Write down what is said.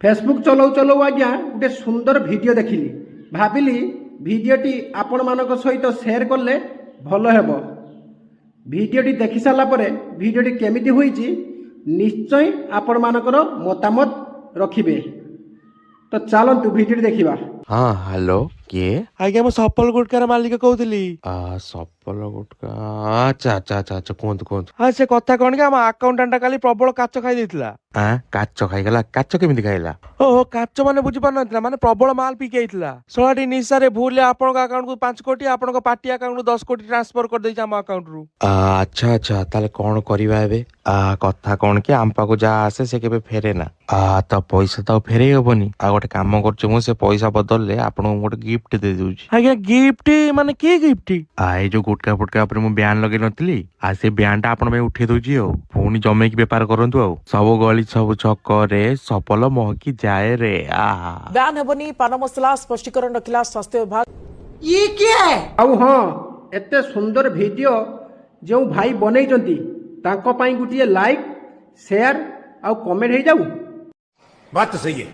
Facebook चलाऊ चलाऊ आज्ञा गोटे सुंदर वीडियो देखिली भाविली वीडियोटी आपण मानक सहित शेयर कले भल हेब। वीडियोटी देखि सारा पर वीडियोटी केमिति होईची निश्चय आपण मानकर मतामत रखिबे। तो चलतु वीडियो देखिबा। हाँ हेलो किए आज्ञा मु सफल गुटकार मालिक कहूली। सफल गुटका अच्छा अच्छा अच्छा अच्छा कहतु कहतु हाँ से कथा कौन कि आम आकाउंटांट काली प्रबल काच खाई देथिला। काच खाईगला काच केमिति खाइला ओहो काच माने बुझी पार नथिला माने प्रबल माल पी के आइथिला। सोलाटी निसारे भूल आपन अकाउंट को 5 कोटी आपन पार्टी अकाउंट को 10 कोटी ट्रांसफर कर देछि हम अकाउंट रु। अच्छा अच्छा ताले कौन करिबा एबे कथा कौन कि आम पाको जा आसे से केबे फेरे ना तो पैसा तो फेरे हबनी गोटे काम करछु मु से पैसा बदलले आपन गोटे गिफ्ट दे दूची। आज्ञा गिफ्ट माने की गिफ्ट ए जो गुटका फुटका ऊपर मु बयान लगे नथिली से बयान टा आपन में उठे दउची हो पुनी जमे की व्यापार करंतु आ सब गली सब छक रे सफल महकी जाए रे बयान हेबनी पान मसला स्पष्टीकरण रखिला स्वास्थ्य विभाग। ये क्या है आउ हाँ एते सुंदर वीडियो जो भाई बनै जंती तांको पाई गुटिए लाइक शेयर आउ कमेंट हे जाऊ। बात तो सही है।